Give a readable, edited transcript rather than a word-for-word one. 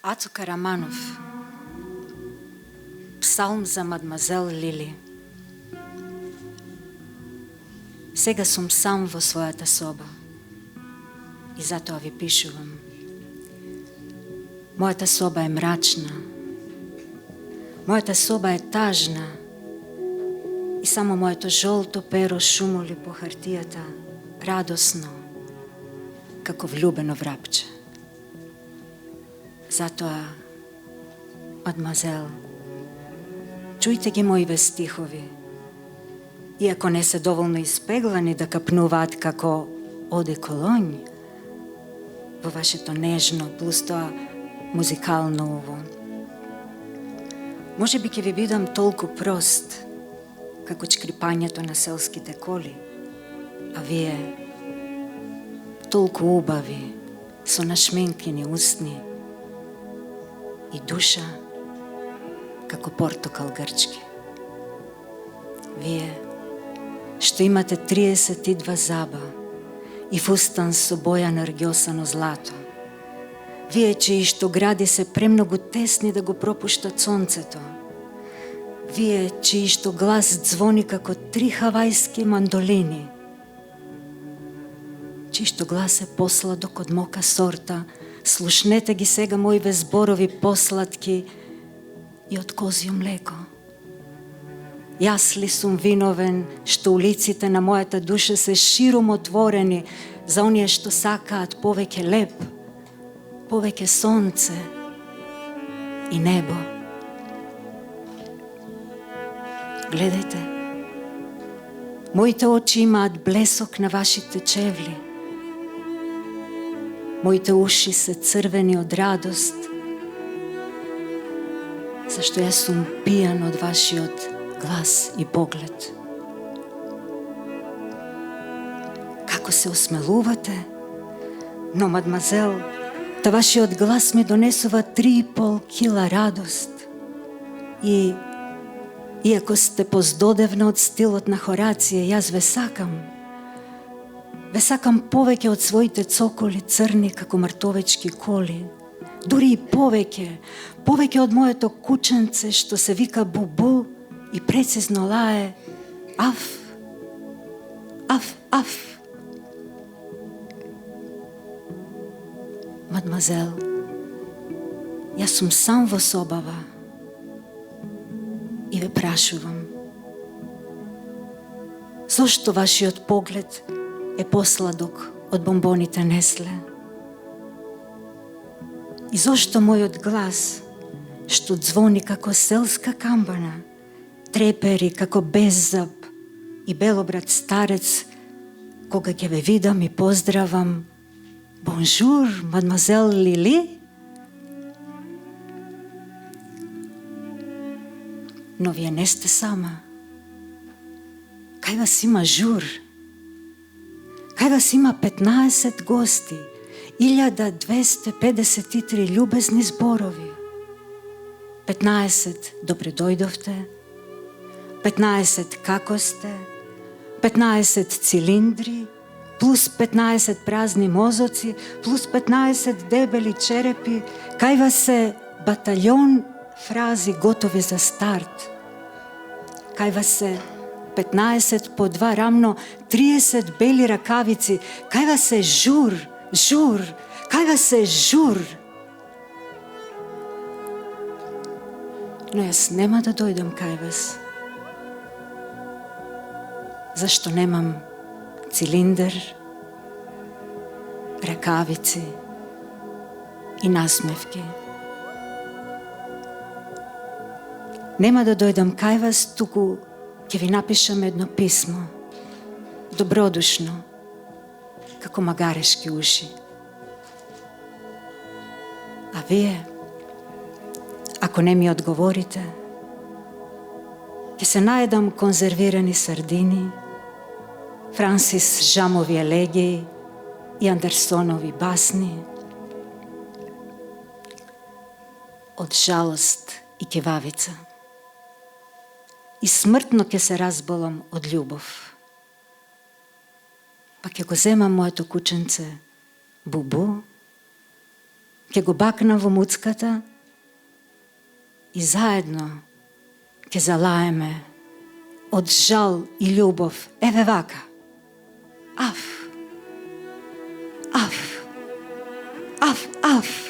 Ацо Караманов. Псалм за мадмазел Лили. Сега сум сам во својата соба и затоа ви пишувам. Мојата соба е мрачна. Мојата соба е тажна и само моето жолто перо шумоли по хартијата радосно, како влюбено врапче. Затоа, мадмазел, чујте ги моиве стихови, иако не се доволно испеглани да капнуваат како оде колонј во вашето нежно, пусто музикално уво. Може би ќе ви бидам толку прост, како чкрипањето на селските коли, а вие толку убави, со нашменкени устни и душа како портокал грчки. Вие што имате 32 заба и фустан со боја на аргиосано злато. Вие чии што гради се премногу тесни да го пропуштат сонцето. Вие чии што глас звони како 3 хавајски мандолини. Чии што глас е посладок од мока сорта. Слушнете ги сега моиве зборови посладки и од козјо млеко. Јас ли сум виновен што улиците на мојата душа се широм отворени за оние што сакаат повеќе леп, повеќе сонце и небо. Гледајте, моите очи имаат блесок на вашите чевли. Моите уши се црвени од радост, зашто јас сум пијан од вашиот глас и поглед. Како се осмелувате, но, мадмазел, та вашиот глас ми донесува 3,5 кила радост. И, иако сте поздодевна од стилот на Хорација, јас ве сакам. Ве сакам повеќе од своите цоколи црни како мртовечки коли. Дури и повеќе од моето кученце што се вика Бубу и прецизно лае аф, аф, аф. Мадмазел, јас сум сам во собава и ве прашувам. Зошто вашиот поглед е посладок од бомбоните Несле? И зошто мојот глас, што звони како селска камбана, трепери како беззаб и белобрат старец, кога ќе ве видам и поздравам: Бонжур, мадмазел Лили? Но вие не сте сама. Кај вас има жур. Кај вас има 15 гости, 1253 љубезни зборови. 15 добре дојдовте, 15 како сте, 15 цилиндри, плюс 15 празни мозоци, плюс 15 дебели черепи. Кај вас е батальон фрази готови за старт. Кај вас е 15 по 2 рамно, 30 бели ракавици. Кај вас е жур, жур, кај вас е жур. Но јас нема да дојдам кај вас, зашто немам цилиндер, ракавици и насмевки. Нема да дојдам кај вас, туку ќе ви напишам едно писмо, добродушно, како магарешки уши. А вие, ако не ми одговорите, ќе се наедам конзервирани сардини, Франсис Жамови елегии и Андерсонови басни, од жалост и кевавица. И смртно ќе се разболам од љубов. Па ќе го земам моето кученце Бубу ќе го бакнам во муцката и заедно ќе залаеме од жал и љубов. Еве вака. Аф, аф, аф, аф.